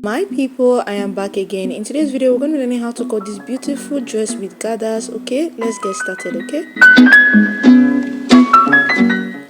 My people, I am back again. In today's video we're going to be learning how to cut this beautiful dress with gathers. Okay, let's get started. Okay,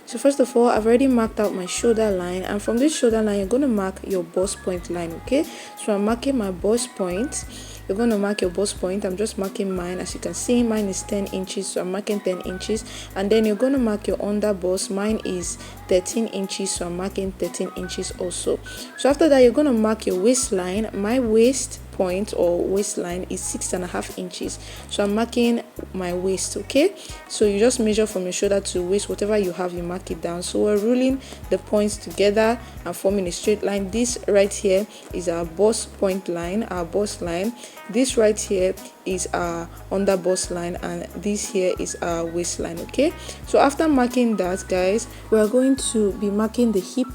so first of all, I've already marked out my shoulder line, and from this shoulder line you're going to mark your bust point line. Okay, so I'm marking my bust point. You're going to mark your bust point. I'm just marking mine. As you can see, mine is 10 inches, so I'm marking 10 inches. And then you're going to mark your under bust. Mine is 13 inches, so I'm marking 13 inches also. So after that, you're going to mark your waistline. My waist point or waistline is 6.5 inches, so I'm marking my waist. Okay, so you just measure from your shoulder to waist, whatever you have, you mark it down. So we're ruling the points together and forming a straight line. This right here is our bust point line, our bust line. This right here is our under bust line, and this here is our waistline. Okay, so after marking that, guys, we're going to be marking the hip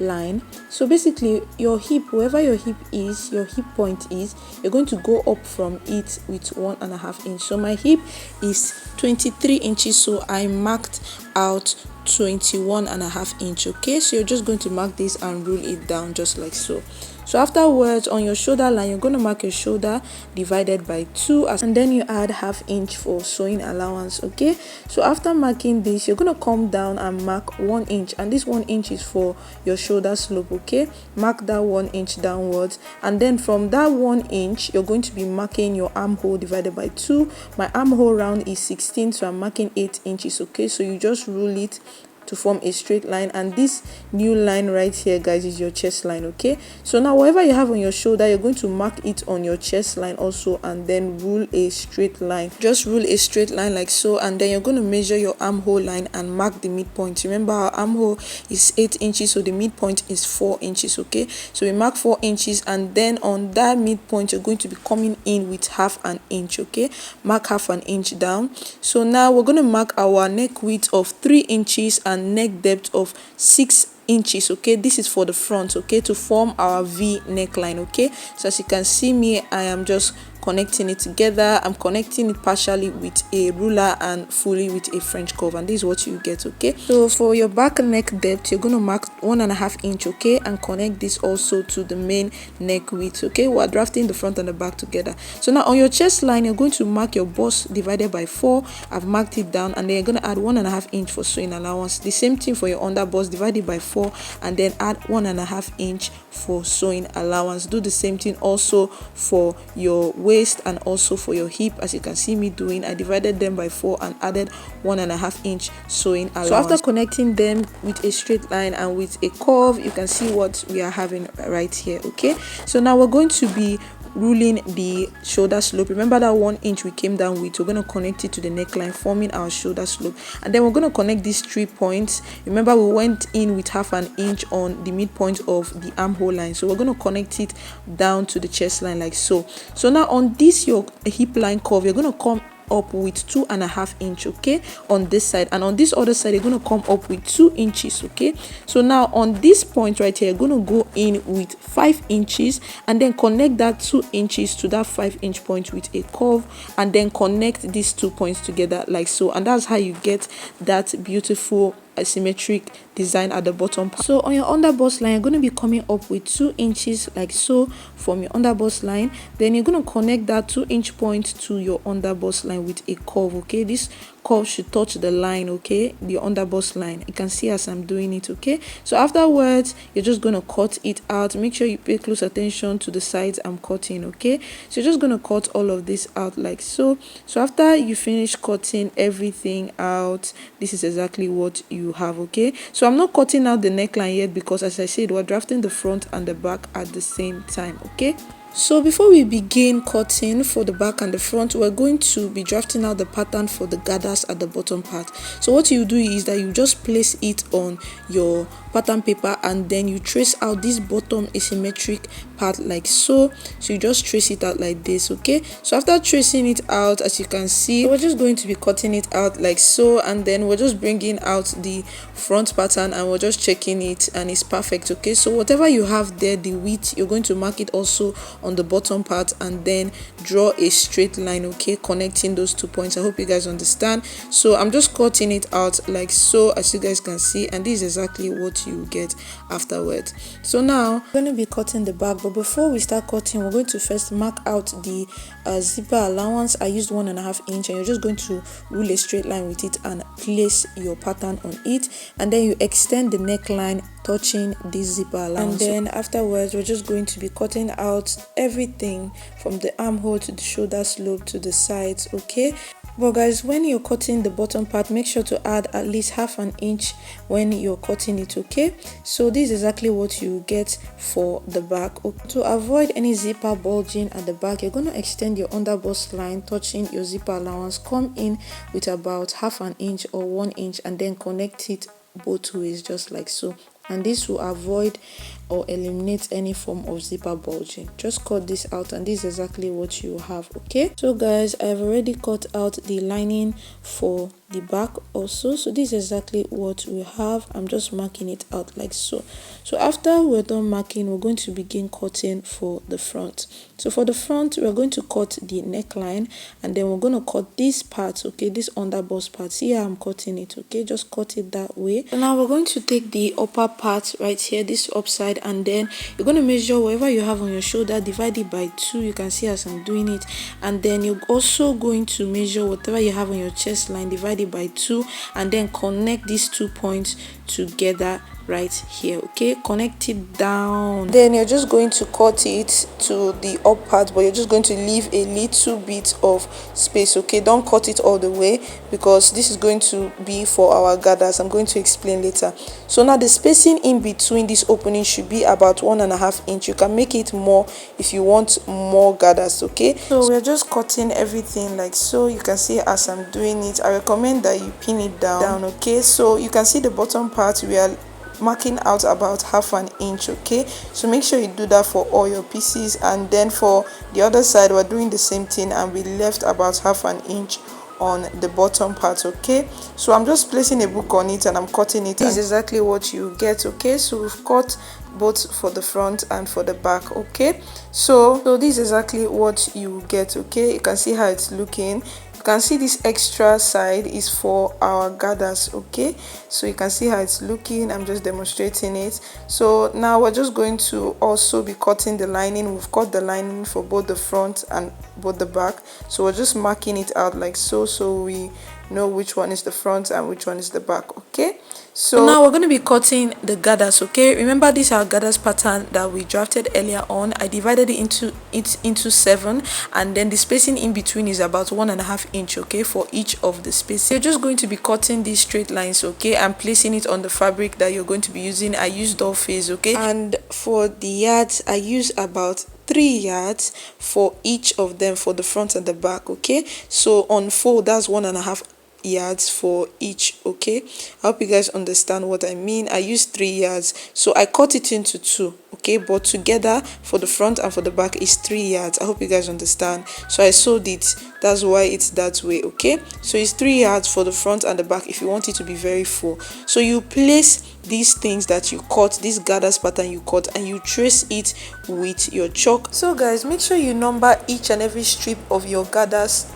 line. So basically, your hip, wherever your hip is, your hip point is, you're going to go up from it with 1.5 inch. So my hip is 23 inches, so I marked out 21.5 inch. Okay, so you're just going to mark this and rule it down just like so. So afterwards, on your shoulder line, you're going to mark your shoulder divided by 2, and then you add ½ inch for sewing allowance. Okay, so after marking this, you're going to come down and mark 1 inch, and this 1 inch is for your shoulder slope. Okay, mark that 1 inch downwards, and then from that 1 inch, you're going to be marking your armhole divided by 2. My armhole round is 16, so I'm marking 8 inches. Okay, so you just rule it to form a straight line, and this new line right here, guys, is your chest line. Okay, so now whatever you have on your shoulder, you're going to mark it on your chest line also, and then rule a straight line. Just rule a straight line like so, and then you're going to measure your armhole line and mark the midpoint. Remember, our armhole is 8 inches, so the midpoint is 4 inches. Okay, so we mark 4 inches, and then on that midpoint you're going to be coming in with ½ inch. Okay, mark ½ inch down. So now we're going to mark our neck width of 3 inches and neck depth of 6 inches. Okay, this is for the front, okay, to form our V neckline. Okay, so as you can see me, I am just connecting it together. I'm connecting it partially with a ruler and fully with a French curve, and this is what you get. Okay, so for your back neck depth, you're going to mark 1.5 inch. Okay, and connect this also to the main neck width. Okay, we're drafting the front and the back together. So now on your chest line, you're going to mark your bust divided by 4. I've marked it down, and then you're going to add 1.5 inch for sewing allowance. The same thing for your under bust, divided by 4, and then add 1.5 inch for sewing allowance. Do the same thing also for your waist and also for your hip. As you can see me doing, I divided them by 4 and added 1.5 inch sewing allowance. So after connecting them with a straight line and with a curve, you can see what we are having right here. Okay, so now we're going to be ruling the shoulder slope. Remember that 1 inch we came down with, we're going to connect it to the neckline, forming our shoulder slope, and then we're going to connect these 3 points. Remember, we went in with ½ inch on the midpoint of the armhole line, so we're going to connect it down to the chest line like so. So now on this your hip line curve, you're going to come up with 2.5 inch. Okay, on this side, and on this other side you're going to come up with 2 inches. Okay, so now on this point right here, you're going to go in with 5 inches and then connect that 2 inches to that 5 inch point with a curve, and then connect these 2 points together like so, and that's how you get that beautiful asymmetric design at the bottom. So on your under bust line, you're going to be coming up with 2 inches like so from your under bust line. Then you're going to connect that 2 inch point to your under bust line with a curve. Okay, this curve should touch the line, okay, the under bust line. You can see as I'm doing it. Okay, so afterwards you're just going to cut it out. Make sure you pay close attention to the sides I'm cutting. Okay, so you're just going to cut all of this out like so. So after you finish cutting everything out, this is exactly what you have. Okay, so I'm not cutting out the neckline yet because, as I said, we're drafting the front and the back at the same time. Okay, so before we begin cutting for the back and the front, we're going to be drafting out the pattern for the gathers at the bottom part. So what you do is that you just place it on your pattern paper, and then you trace out this bottom asymmetric part like so. So you just trace it out like this. Okay, so after tracing it out, as you can see, we're just going to be cutting it out like so, and then we're just bringing out the front pattern and we're just checking it, and it's perfect. Okay, so whatever you have there, the width, you're going to mark it also on the bottom part, and then draw a straight line. Okay, connecting those 2 points. I hope you guys understand. So I'm just cutting it out like so, as you guys can see, and this is exactly what what you get afterwards. So now we're going to be cutting the back, but before we start cutting, we're going to first mark out the zipper allowance. I used 1.5 inch, and you're just going to rule a straight line with it and place your pattern on it, and then you extend the neckline touching this zipper allowance. And then afterwards, we're just going to be cutting out everything from the armhole to the shoulder slope to the sides. Okay, but guys, when you're cutting the bottom part, make sure to add at least 1/2 inch when you're cutting it. Okay, so this is exactly what you get for the back. Okay. To avoid any zipper bulging at the back, you're going to extend your under bust line touching your zipper allowance, come in with about 1/2 inch or 1 inch, and then connect it both ways just like so, and this will avoid or eliminate any form of zipper bulging. Just cut this out, and this is exactly what you have. Okay, so guys, I've already cut out the lining for the back also, so this is exactly what we have. I'm just marking it out like so. So after we're done marking, we're going to begin cutting for the front. So for the front, we're going to cut the neckline, and then we're going to cut this part. Okay, this under bust part. See how I'm cutting it. Okay, just cut it that way. So now we're going to take the upper part right here, this upside, and then you're going to measure whatever you have on your shoulder, divide it by 2. You can see as I'm doing it, and then you're also going to measure whatever you have on your chest line, divide it by 2, and then connect these 2 points together right here. Okay, connect it down, then you're just going to cut it to the up part, but you're just going to leave a little bit of space. Okay, don't cut it all the way, because this is going to be for our gathers. I'm going to explain later. So now the spacing in between this opening should be about 1.5 inch. You can make it more if you want more gathers. Okay, so we're just cutting everything like so. You can see as I'm doing it, I recommend that you pin it down. Okay, so you can see the bottom part, we are marking out about 1/2 inch. Okay, so make sure you do that for all your pieces, and then for the other side we're doing the same thing, and we left about 1/2 inch on the bottom part. Okay, so I'm just placing a book on it and I'm cutting it. This is exactly what you get. Okay, so we've cut both for the front and for the back. Okay, so this is exactly what you get. Okay, you can see how it's looking. You can see this extra side is for our gathers. Okay, so you can see how it's looking. I'm just demonstrating it. So now we're just going to also be cutting the lining. We've cut the lining for both the front and both the back, so we're just marking it out like so, so we know which one is the front and which one is the back. Okay, so now we're going to be cutting the gathers. Okay, remember this is our gathers pattern that we drafted earlier on. I divided it into 7, and then the spacing in between is about 1.5 inch. Okay, for each of the spaces. You're just going to be cutting these straight lines. Okay, and placing it on the fabric that you're going to be using. I used doll face. Okay, and for the yards I use about 3 yards for each of them, for the front and the back. Okay, so on 4, that's 1.5 yards for each. Okay, I hope you guys understand what I mean. I use 3 yards, so I cut it into 2. Okay, but together for the front and for the back is 3 yards. I hope you guys understand. So I sewed it, that's why it's that way. Okay, so it's 3 yards for the front and the back if you want it to be very full. So you place these things that you cut, this gathers pattern you cut, and you trace it with your chalk. So guys, make sure you number each and every strip of your gathers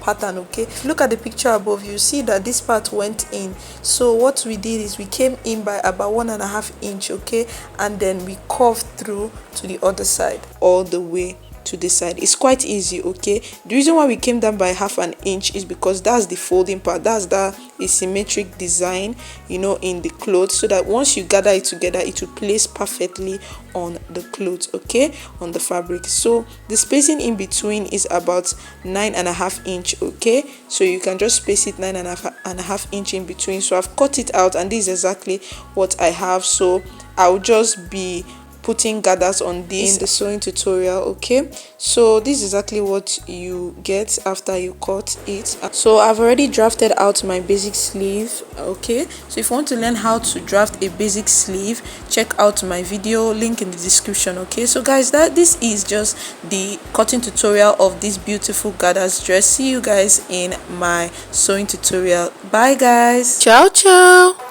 pattern. Okay, look at the picture above, you see that this part went in. So what we did is we came in by about 1.5 inch. Okay, and then we curved through to the other side all the way to this side. It's quite easy. Okay, the reason why we came down by 1/2 inch is because that's the folding part, that's the asymmetric design in the clothes, so that once you gather it together it will place perfectly on the clothes. Okay, on the fabric. So the spacing in between is about 9.5 inch. Okay, so you can just space it 9.5 inch in between. So I've cut it out, and this is exactly what I have. So I'll just be putting gathers on this in the sewing tutorial. Okay, so this is exactly what you get after you cut it. So I've already drafted out my basic sleeve. Okay, so if you want to learn how to draft a basic sleeve, check out my video, link in the description. Okay, so guys, this is just the cutting tutorial of this beautiful gathers dress. See you guys in my sewing tutorial. Bye guys, ciao ciao.